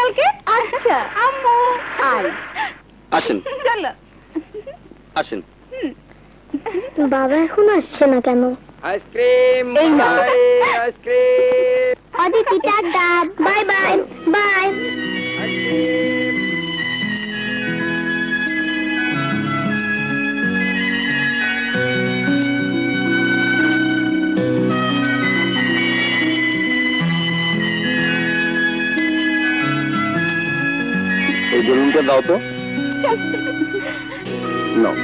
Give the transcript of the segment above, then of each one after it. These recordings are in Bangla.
কালকে? আচ্ছা আম্মু আয় আসেন চলো আসেন। বাবা এখন আসছে না কেন? আইসক্রিম এই নাও। Ice cream Aditi tata, bye bye bye. এই বেলুনটা দাও তো। নাও।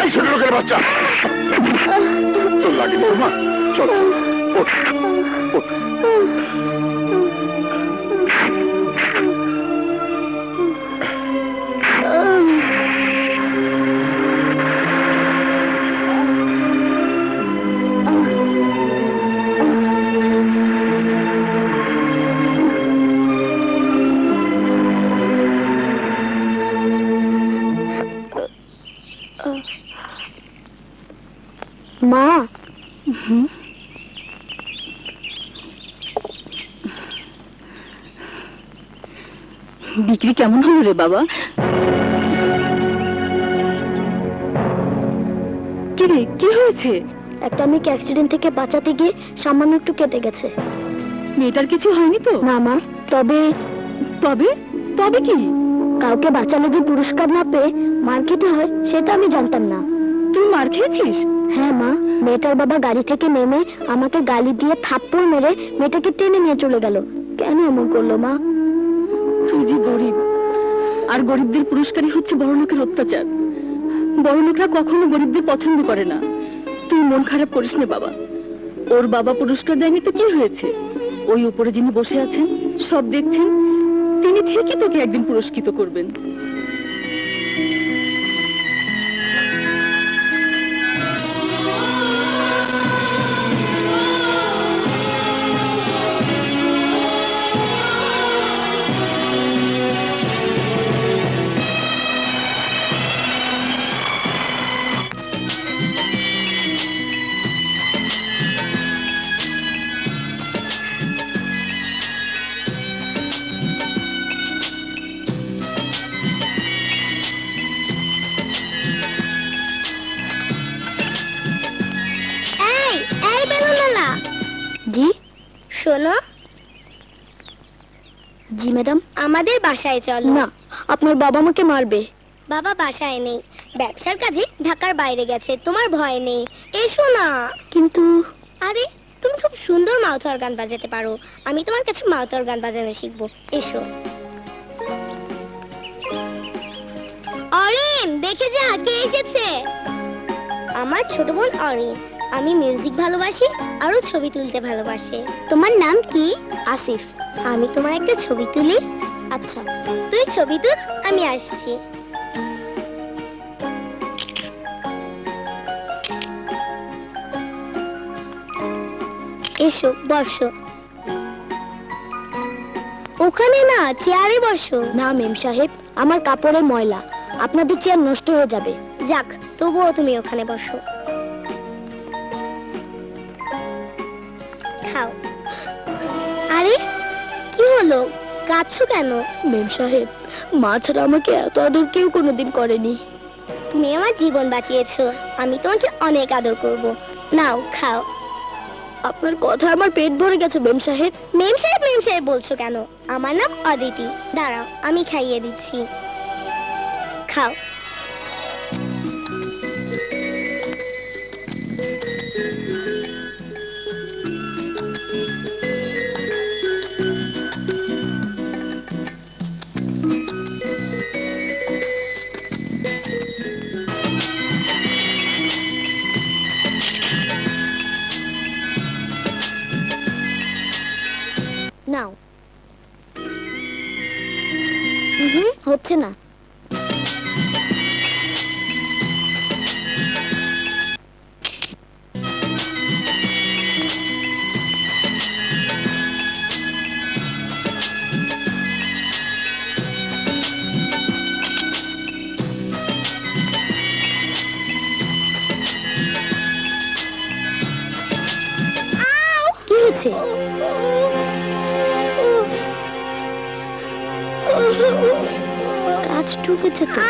এই ছোট লোকের বাচ্চা, তোর লাগেনি মা? চল ওঠ, ওঠ। মা, বিক্রি কেমন হলো রে বাবা? কি রে, কি হয়েছে? একটা মেয়েকে অ্যাক্সিডেন্ট থেকে বাঁচাতে গিয়ে সামান্য একটু কেটে গেছে। মেয়েটার কিছু হয়নি তো? না মা, তবে তবে তবে কি? কাউকে বাঁচালে যে পুরস্কার না পেয়ে মার খেতে হয় সেটা আমি জানতাম না। তুই মার খেয়েছিস? হ্যাঁ মা, মেয়েটার বাবা গাড়ি থেকে নেমে আমাকে গালি দিয়ে থাপ্পড় মেরে মেয়েটাকে টেনে নিয়ে চলে গেল। কেন এমন করলো মা? তুই যে গরিব, আর গরিবদের পুরস্কারই হচ্ছে বড় লোকের অত্যাচার। বড় লোকরা কখনো গরিবদের পছন্দ করে না। তুই মন খারাপ করিস না বাবা, ওর বাবা পুরস্কার দেয়নি তো কি হয়েছে? ওই উপরে যিনি বসে আছেন, সব দেখছেন, তিনি ঠিকই তোকে একদিন পুরস্কৃত করবেন। এই এই বেলুনওয়ালা। জি শোনো। জি ম্যাডাম। আমাদের বাসায় চলো। না, আপনার বাবা আমাকে মারবে। বাবা বাসায় নেই, ব্যবসার কাজে ঢাকার বাইরে গেছে, তোমার ভয় নেই। এসো না। কিন্তু আরে তুমি খুব সুন্দর মাউথ অর্গান বাজাতে পারো, আমি তোমার কাছে মাউথ অর্গান বাজানো শিখবো। এসো। অরিন, দেখে যা কে এসেছে। আমার ছোট বোন অরিন। আমি মিউজিক ভালোবাসি আর ও ছবি তুলতে ভালোবাসে। তোমার নাম কি? আসিফ। আমি তোমার একটা ছবি তুলি। আচ্ছা, তুই ছবি তুল, আমি আসছি। এসো বসো। ওখানে না, চেয়ারে বসো। না মেম সাহেব, আমার কাপড়ে ময়লা, আপনাদের চেয়ার নষ্ট হয়ে যাবে। যাক, তবুও তুমি ওখানে বসো। খাও। আরে কি হলো, কাঁদছো কেন? মেম সাহেব, মা ছাড়া আমাকে এত আদর কেউ কোনোদিন করেনি। তুমি আমার জীবন বাঁচিয়েছো, আমি তোমাকে অনেক আদর করব। নাও খাও। আপনার কথা আমার পেট ভরে গেছে মেম সাহেব। মেম সাহেব মেম সাহেব বলছো কেন? আমার নাম অদিতি। দাঁড়াও, আমি খাইয়ে দিচ্ছি। খাও। নাও। হচ্ছে না। কাজ ঢুকেছে তো।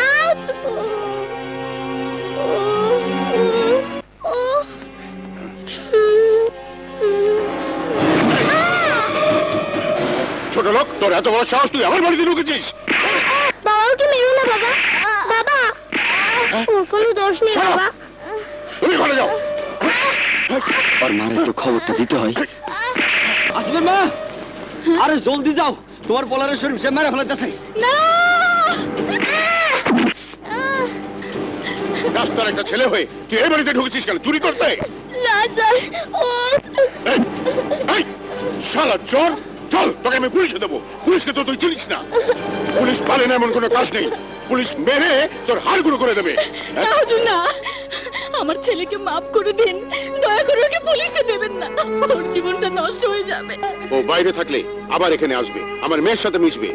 ছোট লোক, তোর এত বড় সাহস, তুই আমার বাড়িতে ঢুকেছিস? বাবাকে মেরো না বাবা। বাবা, ওর কোনো দোষ নেই বাবা। তুমি ঘরে যাও। আর মারে তো খবরটা দিতে হয়। আসবেন মা, আরে জলদি যাও, তোমার বলারের শরীর সে মেরে ফেলাইতেছে। না, রাস্তার একটা ছেলে হয়ে তুই এই বাড়িতে ঢুকেছিস কেন? চুরি করতে? না স্যার, ও এই, এই, শালা চোর! চল, তোকে আমি পুলিশে দেবো। পুলিশকে তো তুই চিনিস না। পুলিশ পারে না এমন কোনো কাজ নেই। পুলিশ মেরে তোর হাড়গুলো করে দেবে। না হুজুর না, আমার ছেলেকে মাফ করে দিন, দয়া করে ওকে পুলিশে দেবেন না, ওর জীবনটা নষ্ট হয়ে যাবে। ও বাইরে থাকলে আবার এখানে আসবে, আমার মেয়ের সাথে মিশবে।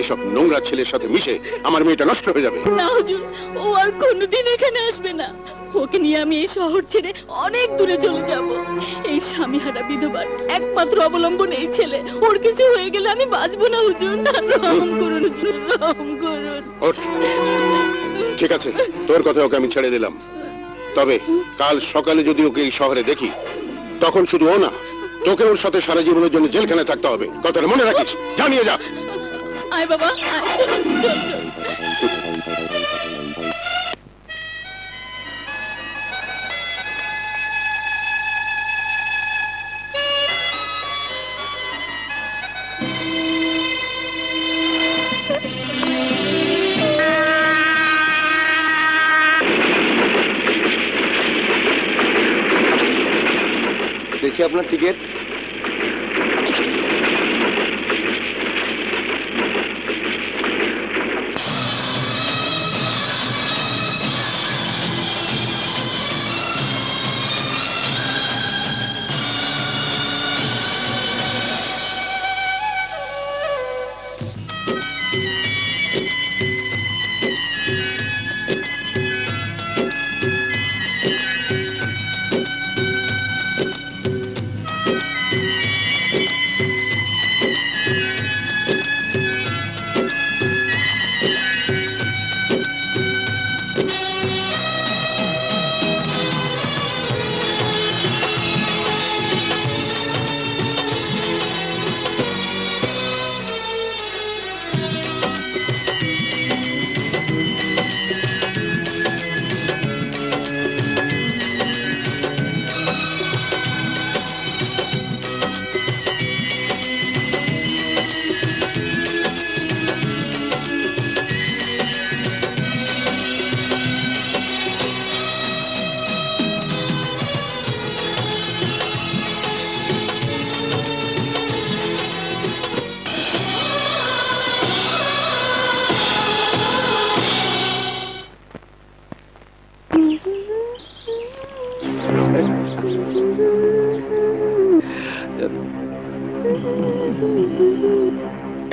এসব নোংরা ছেলের সাথে মিশে আমার মেয়েটা নষ্ট হয়ে যাবে। না হুজুর, ও আর কোনোদিন এখানে আসবে না। ওকে নিয়ে আমি এই শহর ছেড়ে অনেক দূরে চলে যাব। এই স্বামীহারা বিধবার একমাত্র অবলম্বন এই ছেলে। ওর কিছু হয়ে গেলে আমি বাঁচবো না হুজুর। রহম করুন হুজুর, রহম করুন। ওঠ। ঠিক আছে, তোর কথা ওকে আমি ছেড়ে দিলাম। তবে কাল সকালে যদি ওকে এই শহরে দেখি, তখন শুধু ও না, তোকে ওর সাথে সারা জীবনের জন্য জেলখানায় থাকতে হবে। কথাটা মনে রাখিস। জানিয়ে যা। আয় বাবা, আয়, চল, চল, চল। দেখি আপনার টিকিট।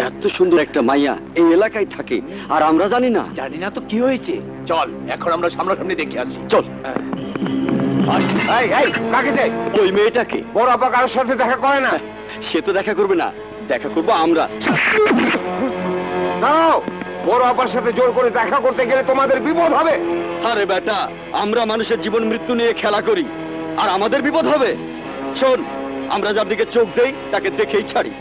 এত সুন্দর একটা মাইয়া এই এলাকায় থাকে আর আমরা জানি না। জানি না তো কি হয়েছে। চল এখন আমরা সামনাসামনি দেখে আসি। চল। কাকে যাই? ওই মেয়েটাকে। বড় আপা কারোর সাথে দেখা করে না। সে তো দেখা করবে না, দেখা করবো আমরা। দাঁড়াও, বড় আপার সাথে জোর করে দেখা করতে গেলে তোমাদের বিপদ হবে। আরে বেটা, আমরা মানুষের জীবন মৃত্যু নিয়ে খেলা করি আর আমাদের বিপদ হবে? শোন, আমরা যার দিকে চোখ দেই তাকে দেখেই ছাড়ি।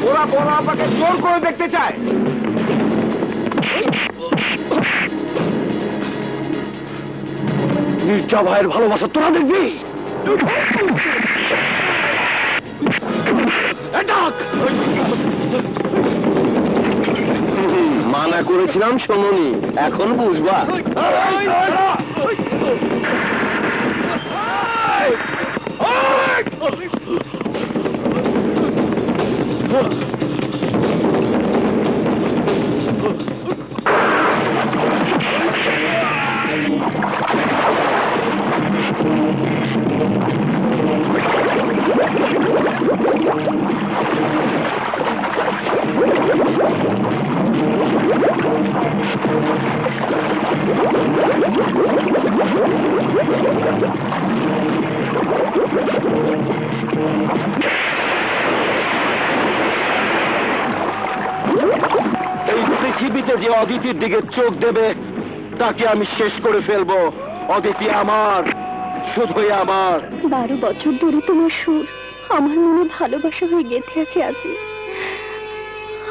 ওরা বড় আপাকে জোর করে দেখতে চায়। মির্জা ভাইয়ের ভালোবাসা তোরা দেখবি। মানা করেছিলাম শোনোনি, এখন বুঝবা। যে অদিতির দিকে চোখ দেবে তাকে আমি শেষ করে ফেলবো। অদিতি আমার, শুধুই আমার। 12 বছর ধরে তোমার সুর আমার মনে ভালোবাসা হয়ে গেঁথে আছে আসি।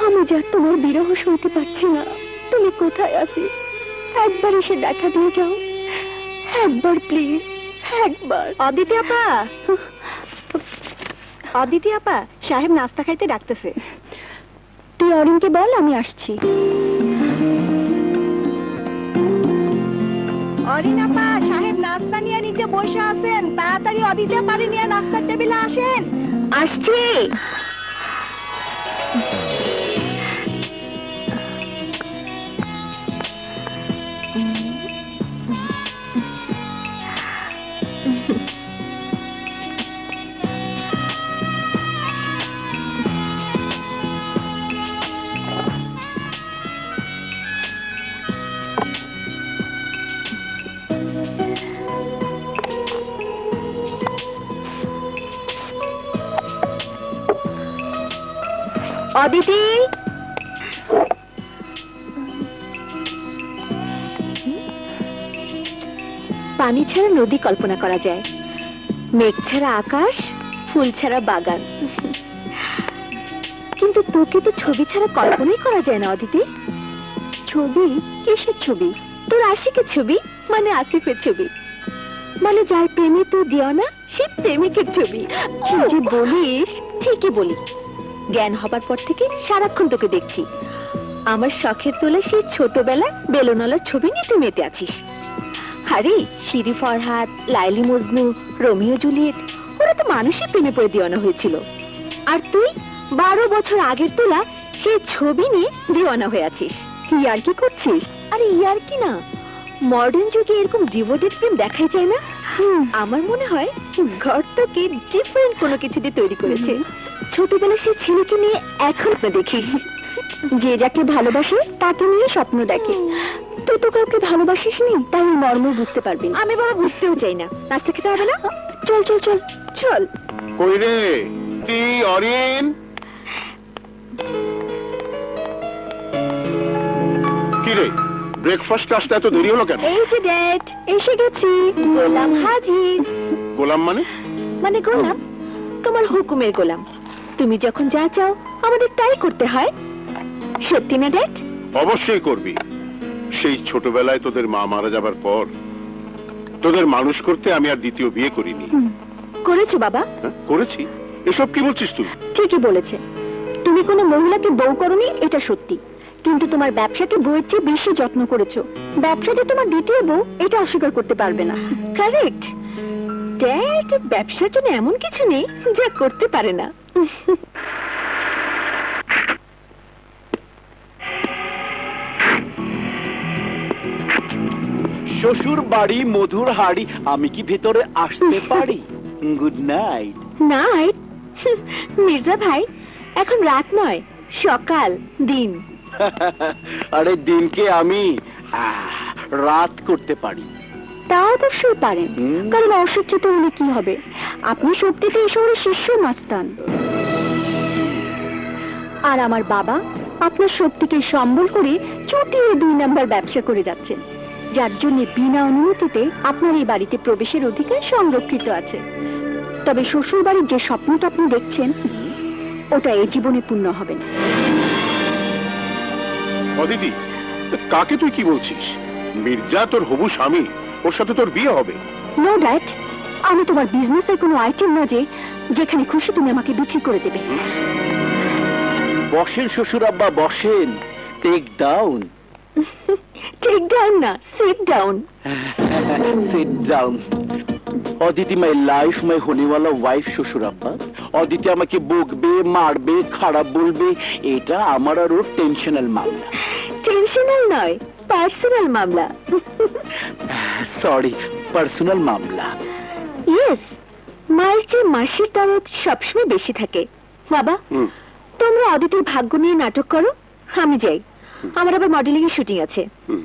আমি যা তোমার বিরহ সইতে পারছি না। তুমি কোথায় আসি? একবার এসে দেখা দিয়ে যাও, একবার প্লিজ, একবার। অদিতি আপা, অদিতি আপা, সাহেব নাস্তা খাইতে ডাকতেছে। তুই অরিনকে বল আমি আসছি। অরিন আপা, সাহেব নাস্তা নিয়ে নিচে বসে আছেন, তাড়াতাড়ি অদিতি আপারে নিয়ে নাস্তার টেবিলে আসেন। আসছি। অদিতি, পানি ছাড়া নদী কল্পনা করা যায়, মেঘ ছাড়া আকাশ, ফুল ছাড়া বাগান, কিন্তু তোকে তো ছবি ছাড়া কল্পনাই করা যায় না। অদিতি, ছবি? কিসের ছবি? তোর আশিকের ছবি, মানে আসিফের ছবি, মানে যার প্রেমে তুই দিও না, সে প্রেমিকের ছবি। কি যে বলিস! ঠিকই বলি। জ্ঞান হবার পর থেকে সারাক্ষণ তোকে দেখছি। আমার শখের তোলা সেই ছোটবেলা বেলুনওয়ালার ছবি নিয়ে তুই মেতে আছিস। আরে Siri Farhad, Laili Majnu, Romeo Juliet, ওরা তো মানুষের প্রেমে পড়ে দিওয়ানা হয়েছিল। আর তুই 12 বছর আগের তোলা সেই ছবি নিয়ে দিওয়ানা হয়ে আছিস। ইয়ার কি করছিস? আরে ইয়ার কি না, মডার্ন যুগে এরকম ডিভোটেড প্রেম দেখাই যায় না। আমার মনে হয় ঘর তোকে ডিফারেন্ট কোনো কিছু দিয়ে তৈরি করেছে। ছোটবেলা সেই ছেলেকে নিয়ে এখন না দেখিস, যে যাকে ভালোবাসে তাকে নিয়ে স্বপ্ন দেখে। তুই তো কাউকে ভালোবাসিস নি, তাই ওই মর্ম বুঝতে পারবি না। আমি বাবা বুঝতেও চাই না। নাস্তা খেতে হবে না? চল চল চল চল। কই রে তুই অরিন? কি রে, ব্রেকফাস্ট আসতে এত দেরি হলো কেন? এই যে ড্যাড, এসে গেছি। গোলাম হাজির। গোলাম মানে? মানে গোলাম, তোমার হুকুমের গোলাম। তুমি যখন যা চাও আমাদের তাই করতে হয়। সত্যি না ড্যাড? অবশ্যই করবি। সেই ছোটবেলায় তোদের মা মারা যাবার পর তোদের মানুষ করতে আমি আর দ্বিতীয় বিয়ে করিনি। করেছো বাবা? হ্যাঁ, করেছি। এসব কি বলছিস তুই? ঠিকই বলেছে। তুমি কোনো মহিলাকে বউ করনি, এটা সত্যি, কিন্তু তোমার ব্যবসাকে বউয়ের চেয়ে বেশি যত্ন করেছো। ব্যবসা যে তোমার দ্বিতীয় বউ, এটা অস্বীকার করতে পারবে না। কারেক্ট ড্যাড, ব্যবসার জন্য এমন কিছু নেই যা করতে পারে না। শ্বশুর বাড়ি মধুর হাড়ি, আমি কি ভেতরে আসতে পারি? Good night. নাইট? মির্জা ভাই, এখন রাত নয়, সকাল, দিন। আরে দিনকে আমি রাত করতে পারি। তা অবশ্যই পারেন, কারণ অশিক্ষিত হলে কি হবে? আপনি সত্যিতে এই শহরের শীর্ষ মাস্তান। আর আমার বাবা আপনার শক্তিকে সম্বল করে চুটিয়ে 2 নাম্বার ব্যবসা করে যাচ্ছেন, যার জন্য বিনা অনুমতিতে আপনার এই বাড়িতে প্রবেশের অধিকার সংরক্ষিত আছে। তবে শ্বশুর বাড়ির যে স্বপ্নটা আপনি দেখছেন, ওটা এই জীবনে পূর্ণ হবে না। অদিতি, কাকে তুই কি বলছিস? মির্জা তোর হবু স্বামী, ওর সাথে তোর বিয়ে হবে। নো ড্যাড, আমি তোমার বিজনেসের কোনো আইটেম না যে যেখানে খুশি তুমি আমাকে বিক্রি করে দেবে। বসেন শ্বশুর আব্বা, বসেন। Take down. টেক ডাউন না, sit down. Sit down. Aditi my life, my হোনেওয়ালা ওয়াইফ শ্বশুর আব্বা। অদিতি আমাকে বকবে, মারবে, খারাপ বলবে, এটা আমার আর ওর টেনশনাল মামলা। টেনশনাল নয়, পার্সোনাল মামলা। সরি, পার্সোনাল মামলা। ইয়েস, মায়ের চেয়ে মাসির দরদ সবসময় বেশি থাকে। বাবা, হুম। তোমরা অদিতির ভাগ্য নিয়ে নাটক করো, আমি যাই। আমার আবার মডেলিং এর শুটিং আছে। হুম।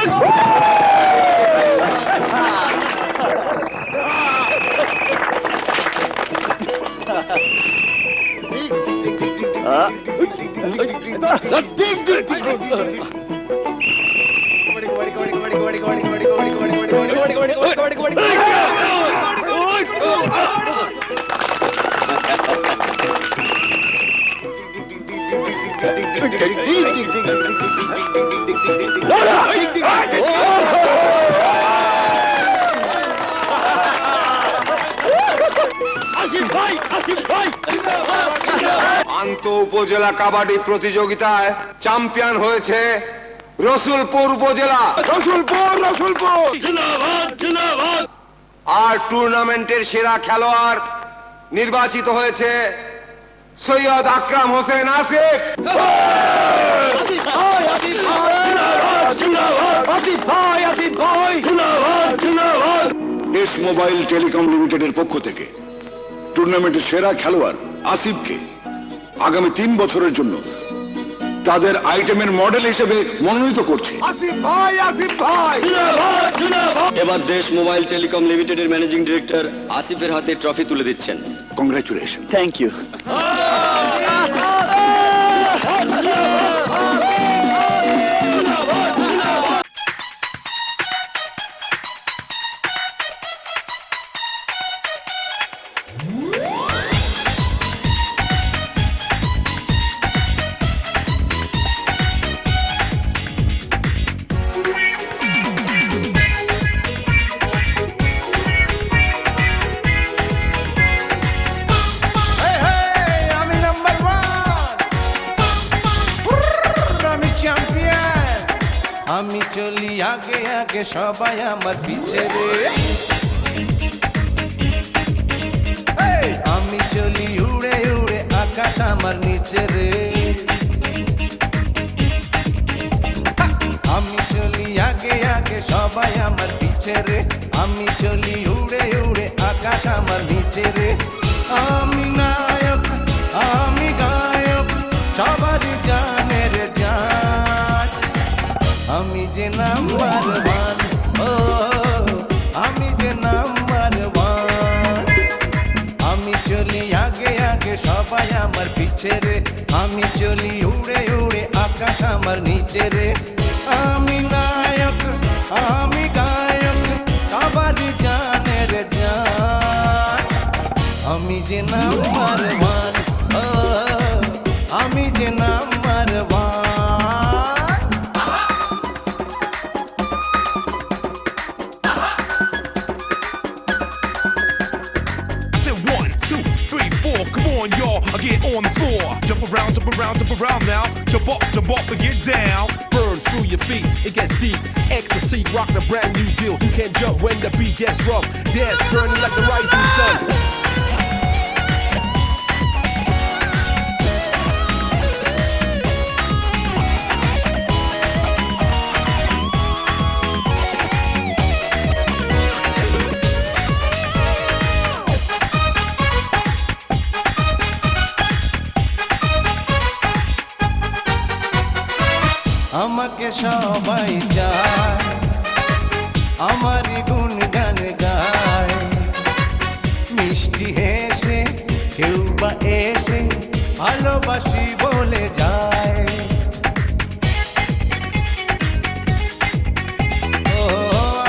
আন্ত উপজেলা কাবাডি প্রতিযোগিতায় চ্যাম্পিয়ন হয়েছে রসুলপুর উপজেলা। রসুলপুর আর টুর্নামেন্টের সেরা খেলোয়াড় নির্বাচিত হয়েছে সৈয়দ আকরাম হোসেন আসিফ। দেশ মোবাইল টেলিকম লিমিটেডের পক্ষ থেকে টুর্নামেন্টের সেরা খেলোয়াড় আসিফকে আগামী 3 বছরের জন্য তাদের আইটেমের মডেল হিসেবে মনোনীত করছে। আসিফ ভাই। এবার দেশ মোবাইল টেলিকম লিমিটেডের ম্যানেজিং ডিরেক্টর আসিফের হাতে ট্রফি তুলে দিচ্ছেন। কংগ্রাচুলেশন। Thank you. আমি নাম্বার 1, আমি চ্যাম্পিয়ন। আমি চলি আগে আগে, সবাই আমার পিছে রে। আমি চলি উড়ে উড়ে, আকাশ আমার নিচে রে। আমি চলি আগে আগে, সবাই আমার পিছে রে। আমি চলি উড়ে উড়ে, আকাশ আমার নিচে রে। আমি নায়ক, আমি গায়ক, সবারই জানের জান। আমি যে নাম্বার 1, ও আমি যে নাম্বার 1। আমি চলি আগে আগে, সবাই আমার পিছে রে। আমি চলি উড়ে উড়ে, আকাশ আমার নিচে রে। আমি নায়ক, আমি গায়ক, সবারই জানের জান। আমি যে নাম্বার 1, ও আমি যে number 1। I said 1, 2, 3, 4, come on y'all, I get on the floor. Jump around now. Jump up and get down. Burn through your feet, it gets deep. Ecstasy, rockin' a brand new deal. You can't jump when the beat gets rough. Dance burning like the rising sun. আমাকে সবাই চায়, আমারই গুণগান গায়। মিষ্টি হেসে কেউ বা এসে ভালোবাসি বলে যায়। ও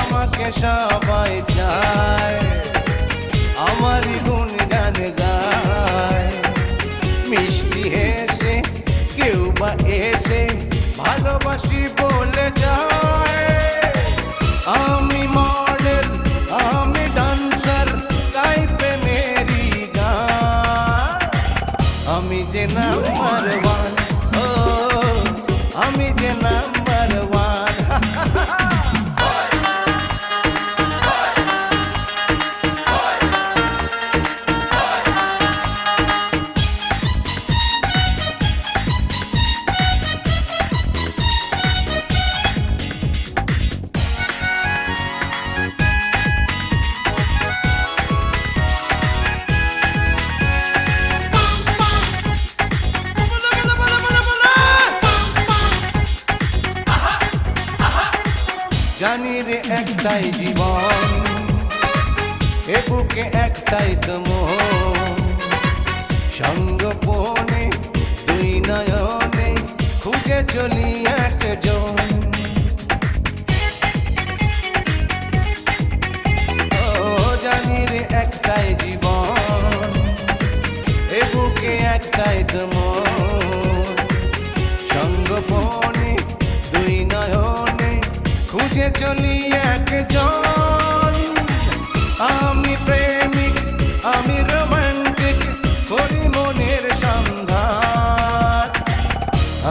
আমাকে সবাই চায়, আমারই গুণগান গায়। মিষ্টি হেসে কেউ বা এসে ভালোবাসি বলে যায়। আমি মডেল, আমি ডান্সার, তাই প্রেমেরই গান। আমি যে নাম্বার 1, ও আমি যে নাম্বার 1। জানি রে একটাই জীবন, এ বুকে একটাই তো মন, সঙ্গোপনে দুই নয়নে খুঁজে চলি একজন। ও জানি রে একটাই জীবন, এ বুকে একটাই তো মন, সঙ্গোপনে দুই নয়নে খুঁজে চলি একজন। আমি প্রেমিক, আমি রোমান্টিক, করি মনের সন্ধান।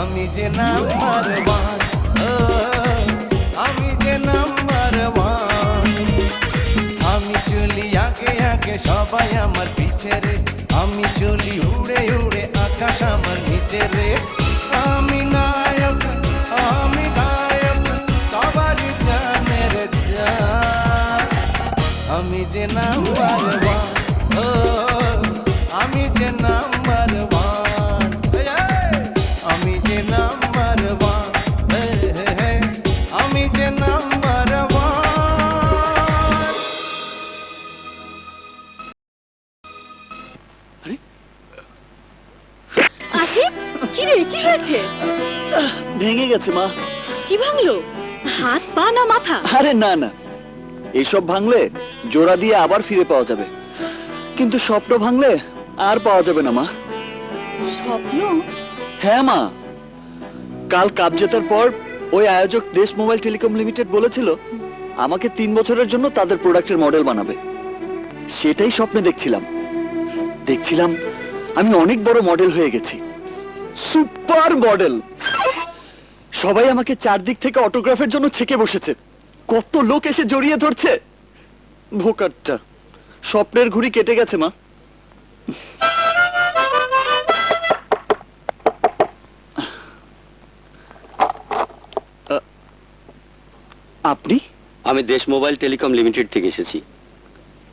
আমি যে নাম্বার ওয়ান, আমি যে নাম্বার ওয়ান। আমি চলি আগে আগে, সবাই আমার পিছে রে। আমি চলি উড়ে উড়ে, আকাশ আমার নিচে রে। আমি নায়ক, আমি গায়ক, সবারই জানের জান। আমি যে নাম্বার ওয়ান, আমি যে নাম্বার ওয়ান, আমি যে নাম্বার ওয়ান, আমি যে নাম্বার ওয়ান। আসিফ, কি রে, কি হয়েছে? ভেঙে গেছে মা। কি ভাঙলো? হাত, পা না মাথা? আরে না না, এইসব ভাঙলে জোড়া দিয়ে আবার ফিরে পাওয়া যাবে, কিন্তু স্বপ্ন ভাঙলে আর পাওয়া যাবে না মা। স্বপ্ন? হ্যাঁ মা, কাল কাপ জেতার পর ওই আয়োজক দেশ মোবাইল টেলিকম লিমিটেড বলেছিল আমাকে 3 বছরের জন্য তাদের প্রোডাক্টের মডেল বানাবে। সেটাই স্বপ্নে দেখছিলাম আমি অনেক বড় মডেল হয়ে গেছি, সুপার মডেল। সবাই আমাকে চারদিক থেকে অটোগ্রাফের জন্য ছেকে বসেছে, কত লোক এসে জড়িয়ে ধরছে। ভোকারটা, স্বপ্নের ঘুড়ি কেটে গেছে মা। আপনি? আমি দেশ মোবাইল টেলিকম লিমিটেড থেকে এসেছি,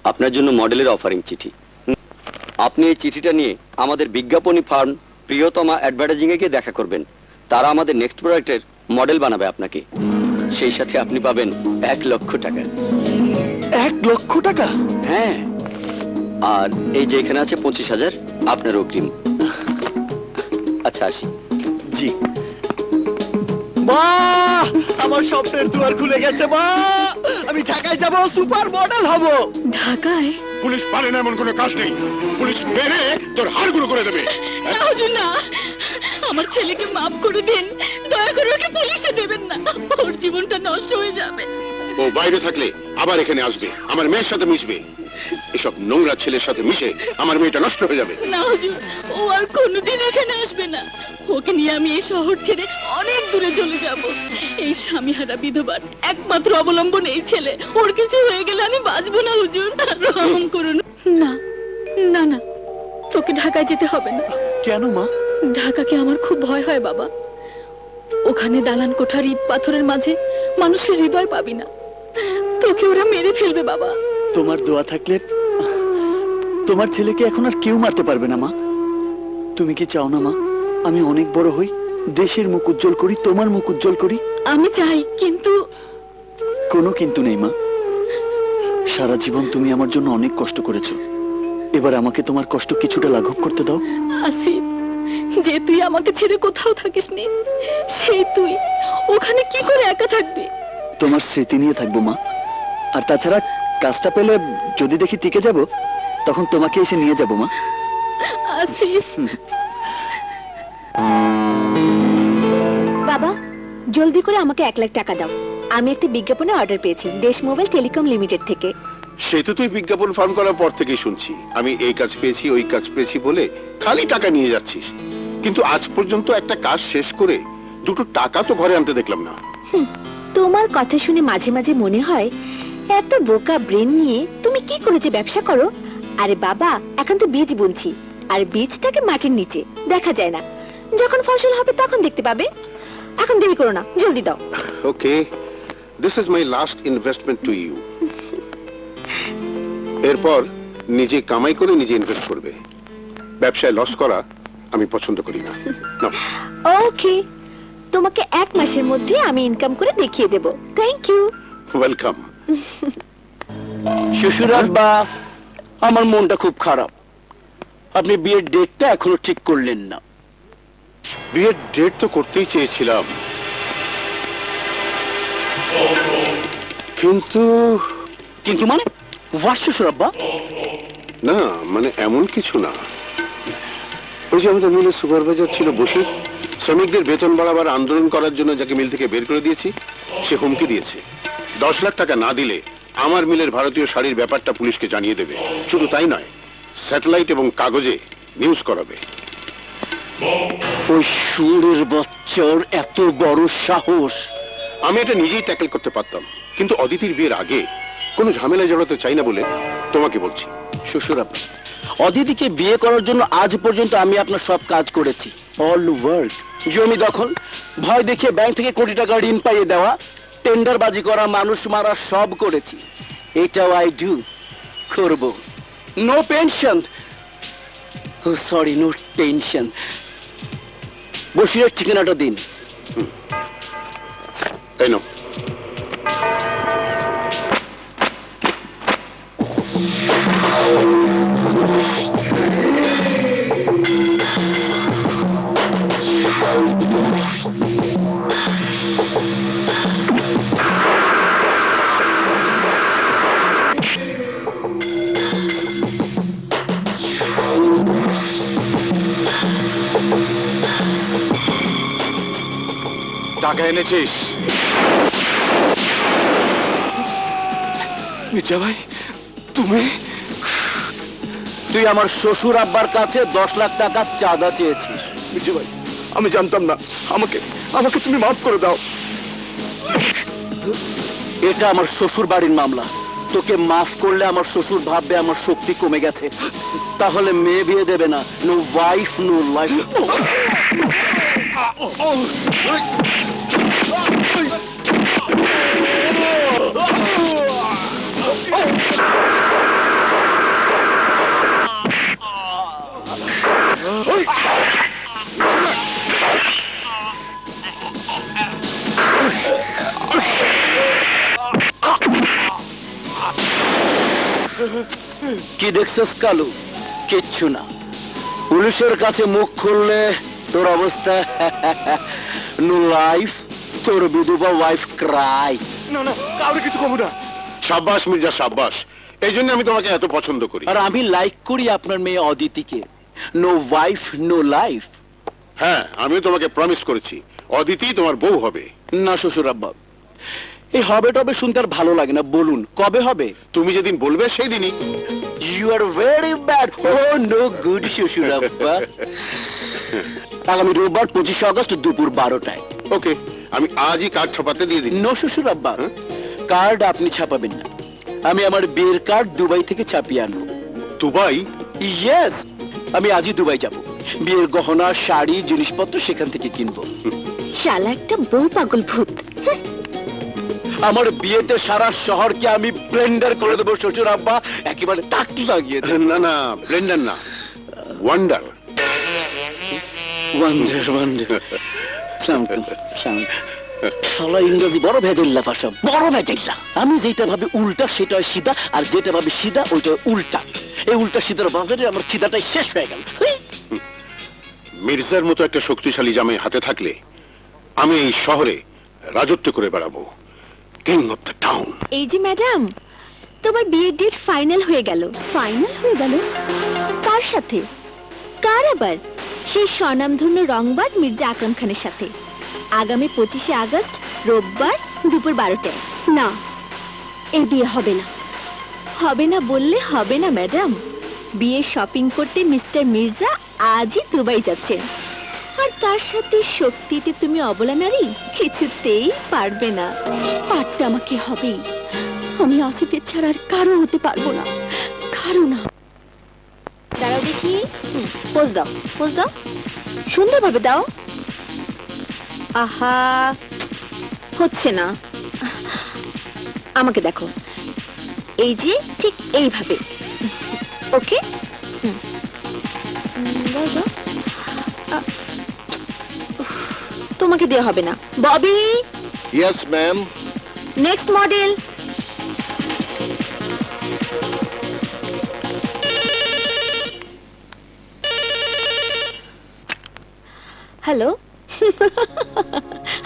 আপনার জন্য মডেলের অফারিং চিঠি। আপনি এই চিঠিটা নিয়ে আমাদের বিজ্ঞাপনী ফার্ম প্রিয়তমা অ্যাডভার্টাইজিং এ গিয়ে দেখা করবেন। তারা আমাদের নেক্সট প্রোডাক্টের মডেল বানাবে আপনাকে, সেই সাথে আপনি পাবেন 1 লক্ষ টাকা। 1 লক্ষ টাকা? হ্যাঁ, আর এই যে এখানে আছে 25,000 আপনার অগ্রিম। আচ্ছা আসি। জি মা, আমার স্বপ্নের দুয়ার খুলে গেছে মা। আমি ঢাকায় যাব, সুপার মডেল হব। ঢাকায়? পুলিশ পারে না এমন কোনো কাজ নেই, পুলিশ মেরে তোর হাড়গুলো করে দেবে। না হুজুর, না, আমার ছেলেকে মাফ করে দিন, দয়া করে ওকে পুলিশে দেবেন না, ওর জীবনটা নষ্ট হয়ে যাবে। ও বাইরে থাকলে আবার এখানে আসবে, আমার মেয়ের সাথে মিশবে। এসব নোংরা ছেলের সাথে মিশে আমার মেয়েটা নষ্ট হয়ে যাবে। না হুজুর, ও আর কোনোদিন এখানে আসবে না। ওকে নিয়ে আমি এই শহর ছেড়ে অনেক দূরে চলে যাব। এই স্বামীহারা বিধবার একমাত্র অবলম্বন এই ছেলে, ওর কিছু হয়ে গেলে আমি বাঁচবো না হুজুর, রহম করুন। না না না, তোকে ঢাকায় যেতে হবে না। কেন মা? ঢাকাকে আমার খুব ভয় হয় বাবা। ওখানে দালান কোঠার ইট পাথরের মাঝে মানুষের হৃদয় পাবি না, তোকে ওরা মেরে ফেলবে বাবা। তোমার দোয়া থাকলে তোমার ছেলেকে এখন আর কেউ মারতে পারবে না মা। তুমি কি চাও না মা আমি অনেক বড় হই, দেশের মুখ উজ্জ্বল করি, তোমার মুখ উজ্জ্বল করি? আমি চাই, কিন্তু কোনো কিন্তু নেই মা। সারা জীবন তুমি আমার জন্য অনেক কষ্ট করেছো, এবার আমাকে তোমার কষ্ট কিছুটা লাঘব করতে দাও। আসিফ, যে তুই আমাকে ছেড়ে কোথাও থাকিস নি, সেই তুই ওখানে কি করে একা থাকবি? তোমার স্মৃতি নিয়ে থাকবো মা। আর তাছাড়া কাজটা পেলে যদি দেখি টিকে যাব, তখন তোমাকে এসে নিয়ে যাব মা। আসিফ। বাবা, জলদি করে আমাকে 1 লাখ টাকা দাও। আমি একটা বিজ্ঞাপনে অর্ডার পেয়েছি দেশ মোবাইল টেলিকম লিমিটেড থেকে। সে তো তুই বিজ্ঞাপন ফার্ম করার পর থেকেই শুনছি, আমি এই কাজ পেয়েছি ওই কাজ পেয়েছি বলে খালি টাকা নিয়ে যাচ্ছিস, কিন্তু আজ পর্যন্ত একটা কাজ শেষ করে 2 টাকা তো ঘরে আনতে দেখলাম না। তোমার কথা শুনে মাঝে মাঝে মনে হয় এত বোকা ব্রেন নিয়ে তুমি কি করে যে ব্যবসা করো। আরে বাবা, এখন তো বীজ বুনছি, আর বীজটাকে মাটির নিচে দেখা যায় না, যখন ফসল হবে তখন দেখতে পাবে। এখন দেরি করো না, জলদি দাও। Okay, this is my last investment to you. এরপর নিজে কামাই করে নিজে ইনভেস্ট করবে। ব্যবসায় লস করা আমি পছন্দ করি না। নাও। ওকে, তোমাকে 1 মাসের মধ্যে আমি ইনকাম করে দেখিয়ে দেব। Thank you. ওয়েলকাম। শ্বশুর আব্বা, আমার মনটা খুব খারাপ। আপনি বিয়ের ডেটটা এখনো ঠিক করলেন না। বিয়ের ডেট তো করতেই চেয়েছিলাম, কিন্তু কিন্তু মানে হোয়াট শ্বশুর আব্বা? না মানে এমন কিছু না। ওই যে আমাদের মিলের সুপারভাইজার ছিল বসির, শ্রমিকদের বেতন বাড়াবার আন্দোলন করার জন্য যাকে মিল থেকে বের করে দিয়েছি, সে হুমকি দিয়েছে 10 লাখ টাকা না দিলে আমার মিলের ভারতীয় শাড়ির ব্যাপারটা পুলিশকে জানিয়ে দেবে। শুধু তাই নয়, স্যাটেলাইট এবং কাগজে নিউজ করাবে। ওই সুরের বচ্চর এত বড় সাহস! আমি এটা নিজেই ট্যাকেল করতে পারতাম, কিন্তু অদিতির বিয়ের আগে কোনো ঝামেলায় জড়াতে চাই না বলে তোমাকে বলছি। শ্বশুর আব্বা, অদিতিকে বিয়ে করার জন্য আজ পর্যন্ত আমি আপনার সব কাজ করেছি, অল ওয়ার্ক। জমি দখল, ভয় দেখিয়ে ব্যাংক থেকে কোটি টাকা ঋণ পাইয়ে দেওয়া, টেন্ডারবাজি করা, মানুষ মারা, সব করেছি। এটাও আই ডু, করব। নো পেনশন, ও সরি, নো টেনশন। বসিরের ঠিকানাটা দিন। এই নাও। টাকা এনেছিস? মির্জা ভাই, তুমি? তুই আমার শ্বশুর আব্বার কাছে 10 লাখ টাকা চাঁদা চেয়েছিস। মির্জা ভাই, আমি জানতাম না, আমাকে তুমি মাফ করে দাও। এটা আমার শ্বশুর বাড়ির মামলা। তোকে মাফ করলে আমার শ্বশুর ভাববে আমার শক্তি কমে গেছে, তাহলে মেয়ে বিয়ে দেবে না। No wife, no life. কি দেখছস কালু? কিচ্ছু না। পুলিশের কাছে মুখ খুললে তোর অবস্থা নো লাইফ, তোর বিধবা ওয়াইফ ক্রাই। না না, কাউরে কিছু কমু না। সাব্বাস মির্জা, সাব্বাস। এই জন্য আমি তোমাকে এত পছন্দ করি। আর আমি লাইক করি আপনার মেয়ে অদিতিকে। No wife, no life. হ্যাঁ, আমিও তোমাকে প্রমিস করেছি, অদিতি তোমার বউ হবে। না শ্বশুর আব্বা, এই হবে টবে শুনতে আর ভালো লাগে না। বলুন কবে হবে? তুমি যেদিন বলবে সেই দিনই। You are very bad. ও নো গুড শ্বশুর আব্বা। আগামী রোববার 25 আগস্ট দুপুর 12টায়। ওকে, আমি আজই কার্ড ছাপাতে দিয়ে দিই। নো শ্বশুর আব্বা, কার্ড আপনি ছাপাবেন না। আমি আমার বিয়ের কার্ড দুবাই থেকে ছাপিয়ে আনবো। দুবাই? ইয়েস, আমি আজই দুবাই যাব। বিয়ের গহনা, শাড়ি, জিনিসপত্র সেখান থেকে কিনবো। শালা একটা বউ পাগল ভূত। আমার বিয়েতে সারা শহরকে আমি ব্লেন্ডার করে দেবো শ্বশুর আব্বা, একেবারে টাক লাগিয়ে দেব। না না, ব্লেন্ডার না, ওয়ান্ডার। Wonder, wonder. শালা ইংরেজি বড় ভেজাল্লা ভাষা, বড় ভেজাল্লা। আমি যেটা ভাবে উল্টা সেটা হয় সিধা, আর যেটা ভাবে সিধা ওইটা উল্টা। এই উল্টা সিধার বাজারে আমার খিদাটাই শেষ হয়ে গেল। মির্জার মতো একটা শক্তিশালী জামাই হাতে থাকলে আমি এই শহরে রাজত্ব করে বেড়াবো, কিং অফ দ্য টাউন। এই যে ম্যাডাম, তোমার বিয়ের ডেট ফাইনাল হয়ে গেল। ফাইনাল হয়ে গেল? কার সাথে? কার আবার? সেই স্বনামধন্য রংবাজ মির্জা আকরাম খানের সাথে। আগামী 25শে আগস্ট রোববার দুপুর 12টায়। না, এই বিয়ে হবে না। হবে না বললে হবে না ম্যাডাম। বিয়ে শপিং করতে মিস্টার মির্জা আজই দুবাই যাচ্ছেন, আর তার সাথে শক্তিতে তুমি অবলা নারী, কিছুতেই পারবে না। পারতে আমাকে হবেই। আমি আসিফের ছাড়া আর কারো হতে পারবো না, কারো না। দাঁড়াও দেখি, পোজ দাও, পোজ দাও, সুন্দরভাবে দাও। আহা, হচ্ছে না। আমাকে দেখো, এই যে ঠিক এইভাবে। ওকে, দাও দাও। তোমাকে দেওয়া হবে না। Bobby, yes ma'am. Next model. Hello,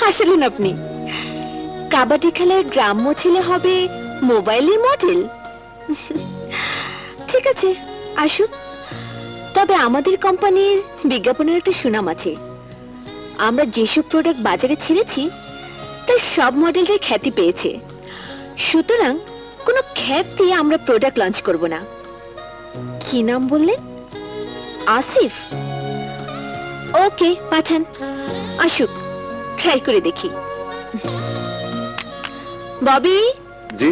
হাসলেন আপনি? কাবাডি খেলার গ্রাম্য ছেলে হবে মোবাইলের মডেল? ঠিক আছে, আসুন। তবে আমাদের কোম্পানির বিজ্ঞাপনের একটা সুনাম আছে। আমরা যেসব প্রোডাক্ট বাজারে ছেড়েছি তার সব মডেলটাই খ্যাতি পেয়েছে। সুতরাং কোনো খ্যাত দিয়ে আমরা প্রোডাক্ট লঞ্চ করব না। কি নাম বললেন? আসিফ? ওকে, পাঠান। আসুক, ট্রাই করে দেখি। ববি, জি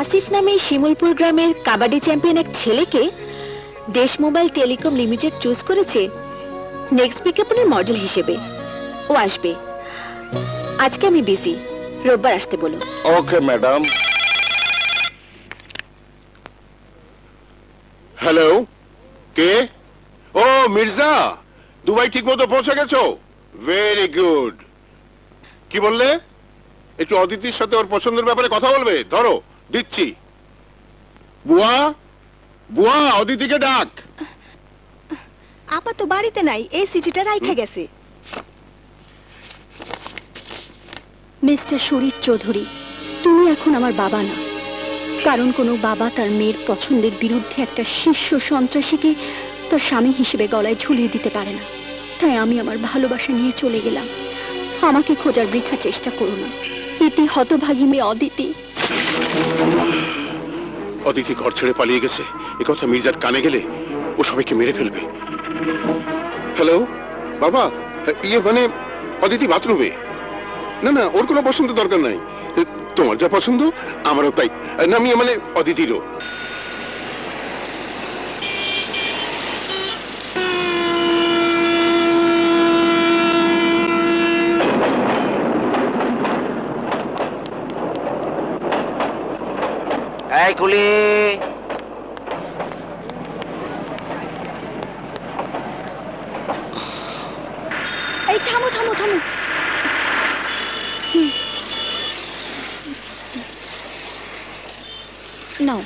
আসিফ নামে শিমুলপুর গ্রামের কাবাডি চ্যাম্পিয়ন এক ছেলেকে দেশ মোবাইল টেলিকম লিমিটেড চুজ করেছে নেক্সট বিজ্ঞাপনের মডেল হিসেবে। ও আসবে। আজকে আমি বিজি, রোববার আসতে বলো। Okay madam. হ্যালো, কে? ও মির্জা, দুবাই ঠিক মতো পৌঁছে গেছো? Very good. কি বললে? একটু অদিতির সাথে ওর পছন্দের ব্যাপারে কথা বলবে? ধরো, দিচ্ছি। বুয়া, বুয়া, অদিতিকে ডাক। আপা তো বাড়িতে নাই, এই চিঠিটা রাইখা গেছে। মিস্টার শরীফ চৌধুরী, তুমি এখন আমার বাবা না। কারণ কোনো বাবা তার মেয়ের পছন্দের বিরুদ্ধে একটা শীর্ষ সন্ত্রাসীকে তার স্বামী হিসেবে গলায় ঝুলিয়ে দিতে পারে না। তাই আমি আমার ভালোবাসা নিয়ে চলে গেলাম। আমাকে খোঁজার বৃথা চেষ্টা করো না। ইতি হতভাগী মেয়ে অদিতি। অদিতি ঘর ছেড়ে পালিয়ে গেছে, এ কথা মির্জার কানে গেলে ও সবাইকে মেরে ফেলবে। হ্যালো বাবা, ইয়ে মানে অদিতি বাথরুমে। না না, ওর কোনো পছন্দ দরকার নাই। তোমার যা পছন্দ আমারও তাই। নামিয়ে মানে অদিতিরও। এই কুলি, এই থামো থামো থামো। নাও।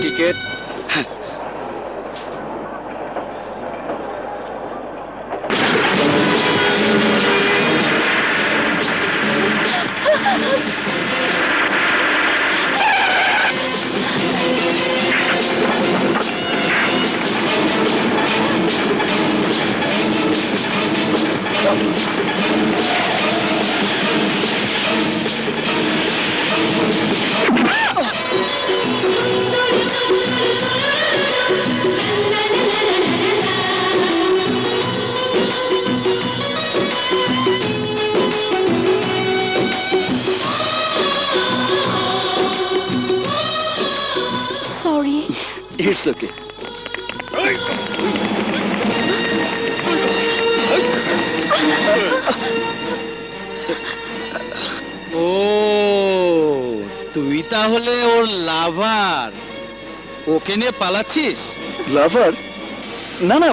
টিকেট। সরি। It's okay. ও, তুই তাহলে ওর লাভার? ওকে নিয়ে পালাচ্ছিস? লাভার? না না,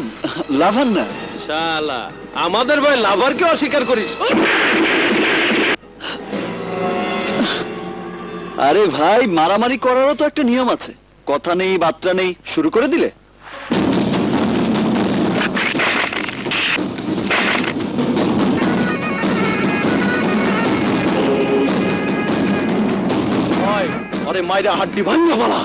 লাভার না। শালা, আমাদের ভাই লাভারকে অস্বীকার করিস? আরে ভাই, মারামারি করারও তো একটা নিয়ম আছে। কথা নেই, বার্তা নেই, শুরু করে দিলে। আরে মাইরা হাড্ডি ভাঙা বলা।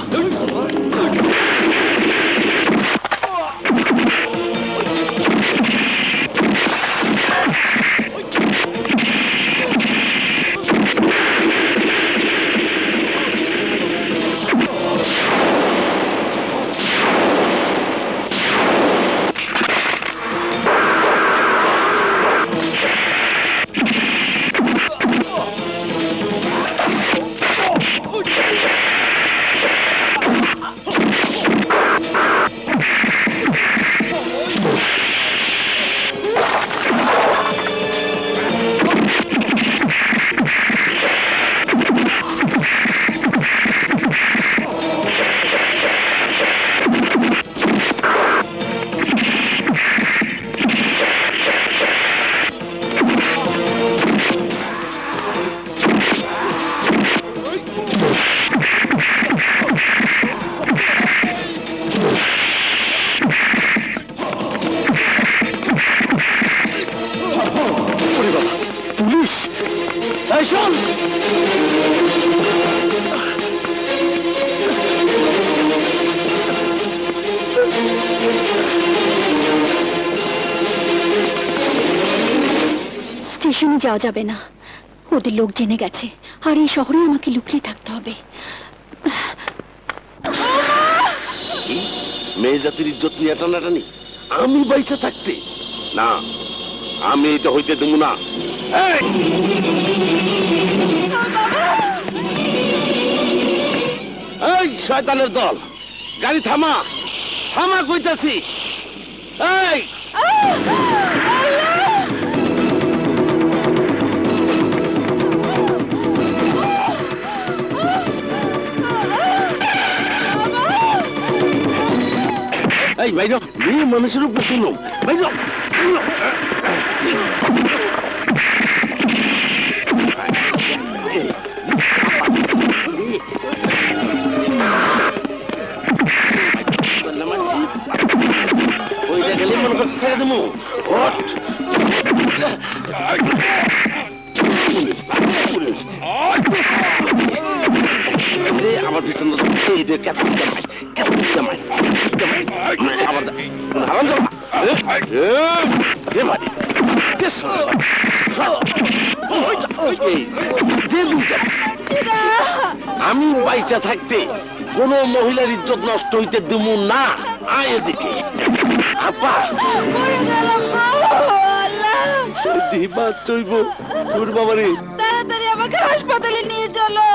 স্টেশনে যাওয়া যাবে না, ওদের লোক জেনে গেছে, আর এই শহরে আমাকে লুকিয়ে থাকতে হবে। মেয়ে জাতির ইজ্জত নিয়ে টানাটানি আমি বাইচা থাকতে না, আমি এটা হইতে দেব না। এই শয়তানের দল, গাড়ি থামা, থামা কইতাছি। এই এই বাইরে মেয়ে মানুষের উপর শুনো, বাইরে ওইটা গেলে মনে করছে ছেড়ে দেবো। আমার পিছনে আমি বাইচা থাকতে কোন মহিলার ইজ্জত নষ্ট হইতে দেবো না। আয় এদিকে আপা দিবা চইব তোর বাবারে, তাড়াতাড়ি আমাকে হাসপাতালে নিয়ে চলো।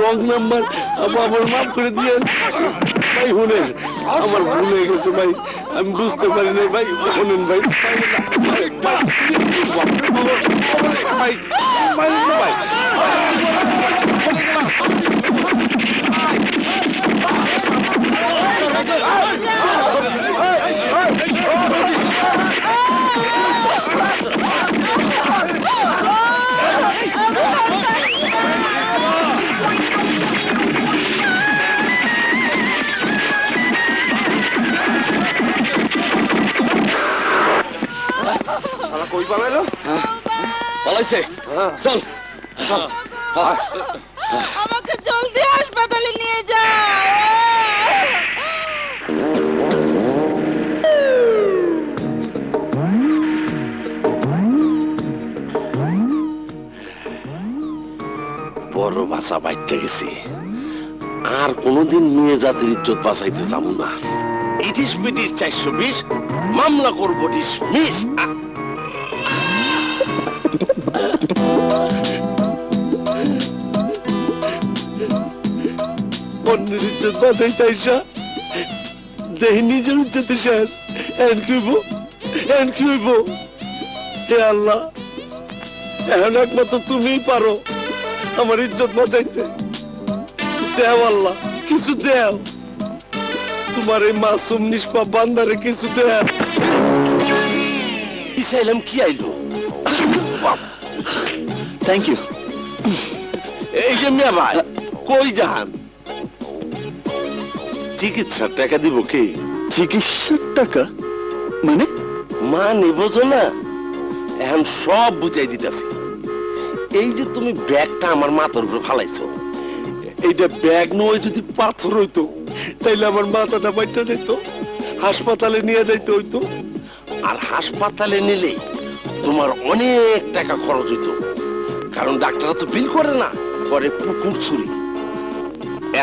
রং নাম্বার আমার মাফ করে দিয়ে ভাই। শুনেন আমার ভুল হয়ে গেছে ভাই, আমি বুঝতে পারি না ভাই। শুনেন ভাই ভাই ভাই কই পালাইলো? পালাইছে, চল আমাকে জলদি হাসপাতালে নিয়ে যাও। বড় বাসা বাইতে গেছি, আর কোনদিন মেয়ে জাতির ইজ্জত বাঁচাইতে যাবো না। ইটিস পিটিস 420 মামলা করবো ডিসমিস। অন্যের ইজ্জত বাঁচাইতে আইসা দেহি নিজের ইজ্জতে শেষ। এন কি হইব? হে আল্লাহ, এখন একমাত্র তুমিই পারো আমার ইজ্জত বাঁচাইতে। দেও আল্লাহ, কিছু দেও, তোমার এই মাসুম নিষ্পাপ বান্দারে কিছু দেও। ইসাইলাম কি আইলো? Thank you. এই যে মিয়া ভাই, কই যান? চিকিৎসার টাকা দিব কে? চিকিৎসার টাকা মানে? মানে বোঝো না, এখন সব বুঝাই দিতেছি। এই যে তুমি ব্যাগটা আমার মাথার উপরে ফালাইছো, এইটা ব্যাগ নয়, যদি পাথর হইতো তাইলে আমার মাথাটা বাইটা যেত, হাসপাতালে নিয়ে যাইতে হইতো। আর হাসপাতালে নিলে তোমার অনেক টাকা খরচ হইতো, কারণ ডাক্তাররা তো বিল করে না, করে পুকুর চুরি।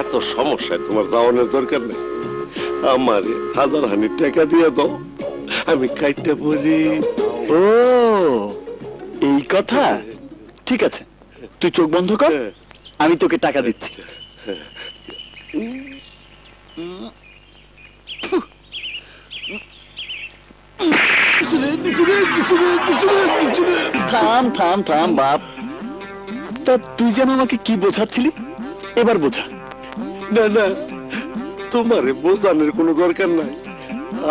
এত সমস্যায় তোমার যাওয়ানোর দরকার নেই, আমার 1000 টাকা দিয়ে দাও, আমি কাইটা বলি। ও এই কথা, ঠিক আছে, তুই চোখ বন্ধ কর, আমি তোকে টাকা দিচ্ছি। থাম থাম থাম বাপ, তা তুই যেন আমাকে কি বোঝাচ্ছিলি, এবার বোঝা। না না, তোমারে বোঝানোর কোনো দরকার নাই,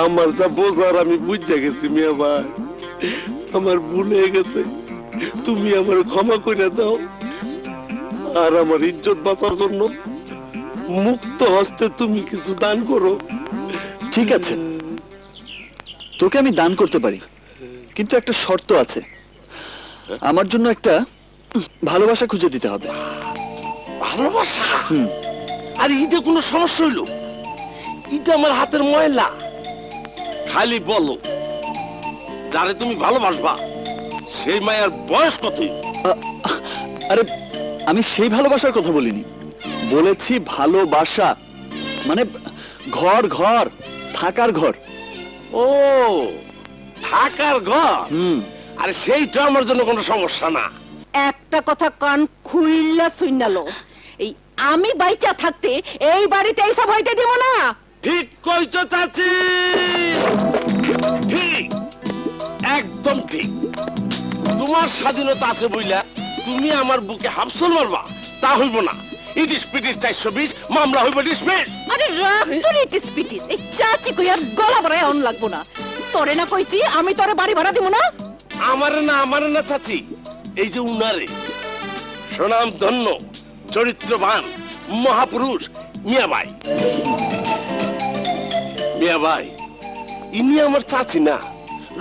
আমার যা বোঝার আমি বুঝতে গেছি মিয়া ভাই, আমার ভুল হয়ে গেছে, তুমি আমার ক্ষমা করে দাও। আর আমার ইজ্জত বাঁচার জন্য মুক্ত হস্তে তুমি কিছু দান করো। ঠিক আছে, তোকে আমি দান করতে পারি, কিন্তু একটা শর্ত আছে, আমার জন্য একটা ভালোবাসা খুঁজে দিতে হবে। ভালোবাসা? আর এটা কোনো সমস্যা হইলো? এটা আমার হাতের ময়লা। খালি বলো যারে তুমি ভালোবাসবা সেই মায়ের বয়স কতই? আরে আমি সেই ভালোবাসার কথা বলিনি, বলেছি ভালোবাসা, মানে ঘর ঘর, থাকার ঘর। ও, থাকার ঘর। হুম। আরে সেইটা আমার জন্য কোনো সমস্যা না। একটা কথা কান খুইল্লা শুইনালো, এই আমি বাইচা থাকতে এই বাড়িতে এইসব হইতে দিব না। ঠিক কইছো চাচি, ঠিক, একদম ঠিক। তোমার স্বাধীনতা আছে বইলা তুমি আমার বুকে হাফসল মারবা, তা হইব না। ইটিস পিটিস 420 মামলা হইব ডিসমিস। আরে রাখ তোর ইটিস পিটিস, এই চাচি কই আর গলা ভরায় অন লাগবো না। তোরে না কইছি আমি তোরে বাড়ি ভাড়া দিব না। আমারে না চাচি, এই যে উনারে, সুনাম ধন্য চরিত্রবান মহাপুরুষ মিয়াবাই। মিয়াবাই ইনি আমার চাচি না,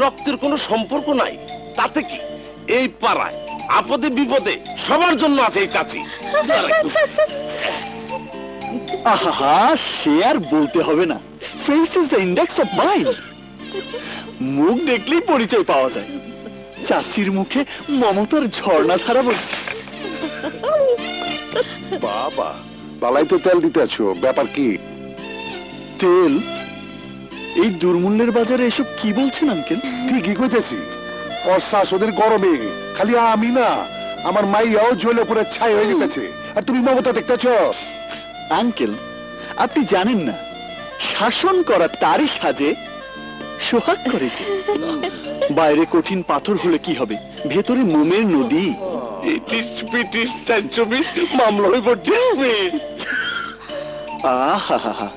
রক্তের কোনো সম্পর্ক নাই। তাতে কি, এই পাড়ায় আপদে বিপদে সবার জন্য আছে এই চাচি। আহা, সে আর বলতে হবে না, face is the index of mind. মুখ দেখলেই পরিচয় পাওয়া যায়। চাচির মুখে মমতার ঝর্ণাধারা বলছে। বাবা, বালাই তো তেল দিতে আছো, ব্যাপার কি? তেল? এই দুর্মূল্যের বাজারে এসব কি বলছেন আঙ্কেল? ঠিকই কইতেছি। অশ্বাস ওদের গরমে খালি আমি না, আমার মাইয়াও জ্বলে পুরো ছাই হয়ে যেতেছে, আর তুমি মমতা দেখতেছ। আঙ্কেল, আপনি জানেন না, শাসন করা তারই সাজে সোহাগ করেছে। বাইরে কঠিন পাথর হলে কি হবে, ভেতরে মোমের নদী। ইটিস পিটিস 420 মামলা হইব ডিসমিস। আহা,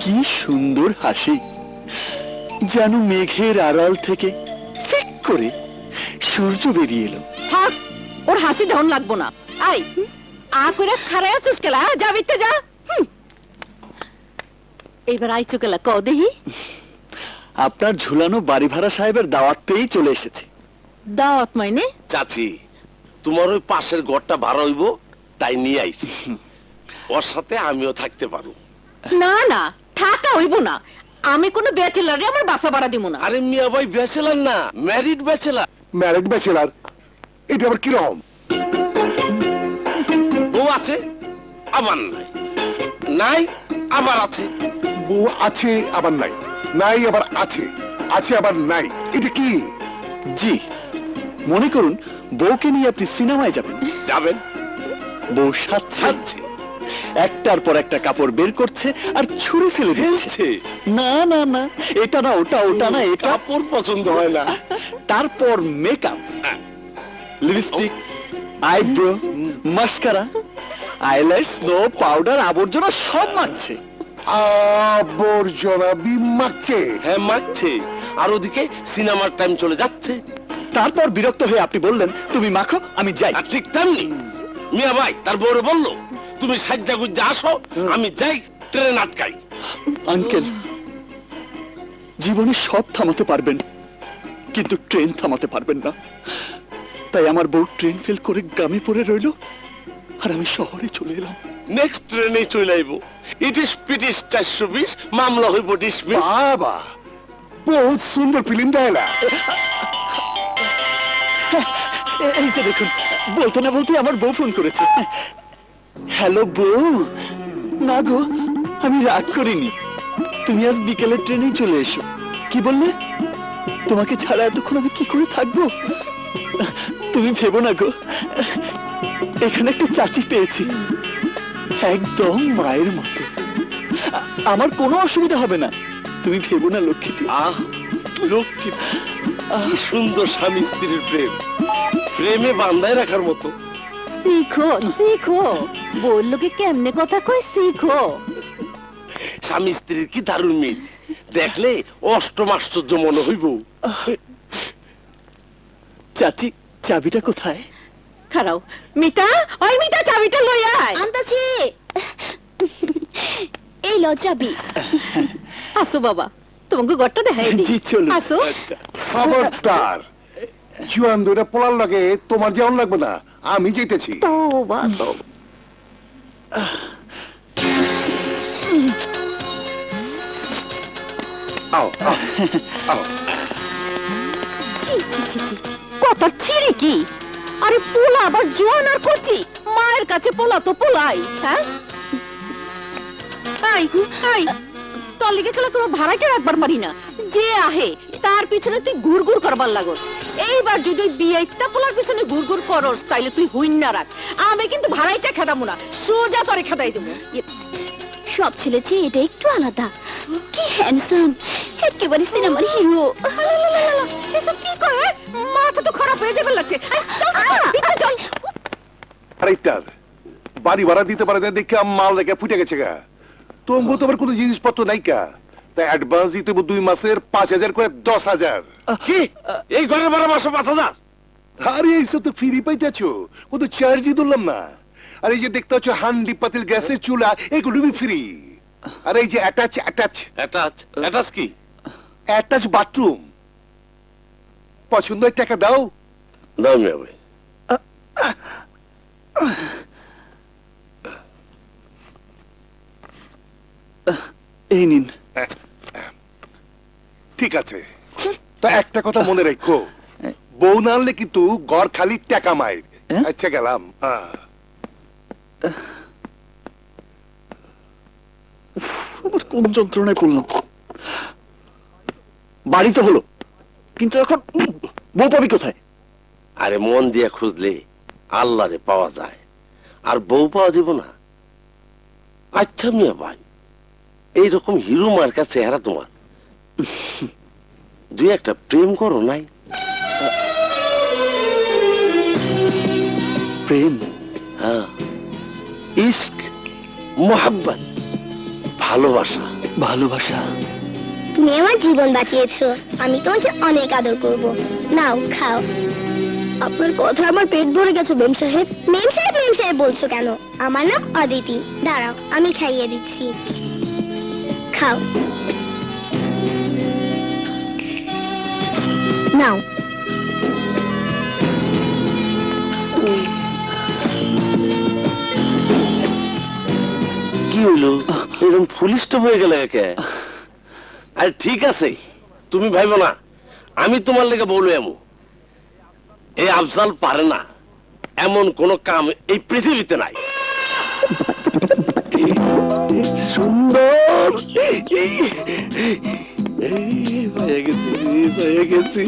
কি সুন্দর হাসি, যেন মেঘের আড়াল থেকে ফিক করে সূর্য বেরিয়ে এলো। থাক, ওর হাসি ধন লাগবো না। আই আ করে খারায় আছিস কেলা, যাবিতে যা। এইবার আইছো কেলা ক দেহি। আপনার ঝুলানো বাড়ি ভাড়া সাহেবের দাওয়াত পেয়েই চলে এসেছে। দাওয়াত মাইনে? চাচি, তোমার ওই পাশের ঘরটা ভাড়া হইব, তাই নিয়ে আইছি। ওর সাথে আমিও থাকতে পারবো। না না, থাকা হইব না। আমি কোনো ব্যাচেলারে আমার বাসা ভাড়া দিব না। আরে মিয়া ভাই ব্যাচেলার না, ম্যারিড ব্যাচেলার। Married bachelor? এটা আবার কিরকম? বউ আছে আবার নাই, নাই আবার আছে। বউ আছে আবার নাই, নাই আবার আছে, আছে আবার নাই, এটা কি? জি, মনে করুন বউকে নিয়ে আপনি সিনেমায় যাবেন। যাবেন, বউ সাজছে, ছাড়ছে, একটার পর একটা কাপড় বের করছে আর ছুঁড়ে ফেলে দিচ্ছে। ফেলছে। না না না, এটা না ওটা, ওটা না এটা। কাপড় পছন্দ হয় না। তারপর makeup, lipstick, eyebrow, mascara, eyelash, snow powder, আবর্জনা সব মাখছে। আবর্জনা বিম মারছে। হ্যাঁ মারছে, আর ওদিকে সিনেমার টাইম চলে যাচ্ছে। তারপর বিরক্ত হয়ে আপনি বললেন, তুমি মাখো আমি যাই। আর ঠিক তেমনি মিয়া ভাই তার বউরে বললো, তুমি সাজ্জা গুজ্জা আসো, আমি যাই ট্রেন আটকাই। আঙ্কেল, জীবনে সব থামাতে পারবেন, কিন্তু ট্রেন থামাতে পারবেন না। তাই আমার বউ ট্রেন ফেল করে গ্রামে পড়ে রইল, আর আমি শহরে চলে এলাম। নেক্সট ট্রেনে চলে আইব। ইটিস পিটিস 420 মামলা হইব ডিসমিস। বাবা, বহুত সুন্দর ফিল্ম ডায়লা। এই যে দেখুন, বলতে না বলতে আমার বউ ফোন করেছে। হ্যালো বউ। না গো, আমি রাগ করিনি, তুমি আজ বিকেলের ট্রেনেই চলে এসো। কি বললে? তোমাকে ছাড়া এতক্ষণ আমি কি করে থাকবো? তুমি ভেবো না গো, এখানে একটা চাচি পেয়েছি, একদম মায়ের মতো। আমার কোনো অসুবিধা হবে না, তুমি ভেবো না লক্ষ্মীটি। আহ লক্ষ্মী, কি সুন্দর স্বামী স্ত্রীর প্রেম, প্রেমে বান্ধায় রাখার মতো। শিখো শিখো, বললো কি কেমনে কথা কই, শিখো। স্বামী স্ত্রীর কি দারুণ মিল, দেখলে অষ্টম আশ্চর্য মনে হইব। চাচি, চাবিটা কোথায়? খারাও মিতা, ওই মিতা চাবিটা লই আয়। আনতাছি। এই লজ্জাবি। আসো বাবা, তোমাকে ঘরটা দেখাই দিই। জি চলো। আসো। খবরদার, জুয়ান দুইটা পোলার লাগে তোমার যেমন লাগবে না, আমি যেতেছি। তওবা তওবা। আও আও আও। ছি ছি ছি ছি, কথার ছিঁড়ি কি? আরে পোলা আবার জোয়ান আর কচি, মায়ের কাছে পোলা তো পোলাই। হ্যাঁ তোর লিগে খেলা তোমার ভাড়াটা রাখবার পারি না, যে আহে তার পিছনে তুই ঘুরঘুর করবার লাগস। এইবার যদি ওই বিয়েটা পোলার পিছনে ঘুরঘুর করস তাইলে তুই হুইন না রাখ, আমি কিন্তু ভাড়াইটা খেদাবো না, সোজা তরে খেদাই দেবো। সব ছেলে চেয়ে এটা একটু আলাদা। কি হ্যান্ডসাম, একেবারে সিনেমার হিরো। এসব কি করে? মাথা তো খারাপ হয়ে যাবে লাগছে। আরেকটার বাড়ি ভাড়া দিতে পারে না দেখে মাল রেখে ফুটে গেছে গা। তোমার তোমার কোনো জিনিসপত্র নাই কা, তাই অ্যাডভান্স দিতে 2 মাসের 5,000 করে 10,000। কি এই ঘরের ভাড়া মাসে 5,000? আরে এইসব তো ফ্রি পাইতেছো, ও তো চার্জই দিলাম না। আর এই যে দেখতে হচ্ছে হান্ডি পাতিল গ্যাসের চুলা, এগুলো ফ্রি। আর এই যে অ্যাটাচ কি? অ্যাটাচ বাথরুম পছন্দ হয় টাকা দাও। দাও মিয়া ভাই। এই নিন। ঠিক আছে, তো একটা কথা মনে রাখো, বউ না আনলে কিন্তু ঘর খালি টাকা মায়ের। আচ্ছা গেলাম। কোন যন্ত্রণায় পড়লাম। বাড়ি তো হলো, কিন্তু এখন বউ পাবি কোথায়? আরে মন দিয়ে খুঁজলে আল্লাহরে পাওয়া যায়, আর বউ পাওয়া যাব না? আচ্ছা মিয়া ভাই, এইরকম হিরো মার্কা চেহারা তোমার, 2-1টা প্রেম করো নাই? প্রেম? হ্যাঁ, ইশক, মোহাব্বত, ভালোবাসা। ভালোবাসা? তুমি আমার জীবন বাঁচিয়েছো, আমি তোমাকে অনেক আদর করব। নাও খাও। আপনার কথা আমার পেট ভরে গেছে মেম সাহেব। মেম সাহেব মেম সাহেব বলছো কেন? আমার নাম অদিতি। দাঁড়াও, আমি খাইয়ে দিচ্ছি। খাও। নাও। কি হইলো? এরকম ফুলিষ্ট হয়ে গেলে একে? আরে ঠিক আছে, তুমি ভাইবো না আমি তোমার লেগে বলবো। এমন এই আফজাল পারে না এমন কোন কাম এই পৃথিবীতে নাই। সুন্দর পেয়ে গেছি।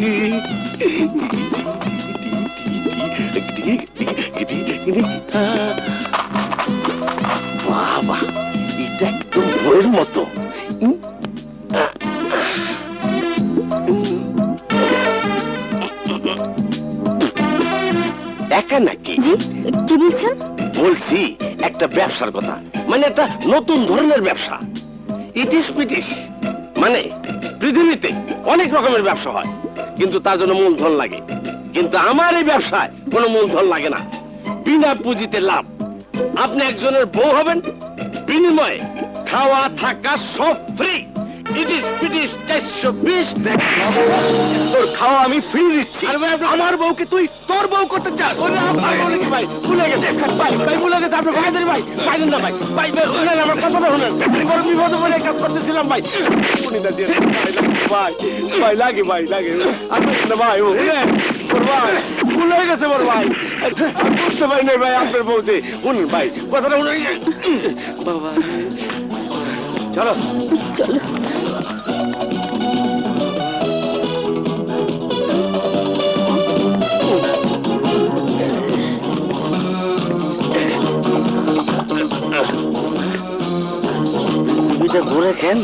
বাবা, এটা একদম বইয়ের মতো। একা নাকি? জি, কি বলছেন? বলছি একটা ব্যবসার কথা, মানে একটা নতুন ধরনের ব্যবসা। ইটিস পিটিস, মানে পৃথিবীতে অনেক রকমের ব্যবসা হয়, কিন্তু তার জন্য মূলধন লাগে। কিন্তু আমার এই ব্যবসায় কোনো মূলধন লাগে না, বিনা পুঁজিতে লাভ। আপনি একজনের বউ হবেন, বিনিময়ে খাওয়া থাকা সব ফ্রি। ইটিস পিটিস 420। তোর খাওয়া আমি ফ্রি দিচ্ছি। আমার বউকে তুই তোর বউ করতে চাস? ভাই ভুলে গেছে, ভাই ভুলে গেছে। আপনি ভাই ভাই পাইলেন না ভাই, ভাই শুনেন আমার কথাটা শুনেন। বড় বিপদে পড়ে কাজ করতেছিলাম ভাই। ভাই ভাই লাগে, ভাই লাগে ভাই। ও ভাই ভুলে গেছে বড় ভাই, বুঝতে পারি নাই ভাই আপনার বউতে। শুনুন ভাই কথাটা শুনুন। বাবা চলো চলো। ঘুরে কেন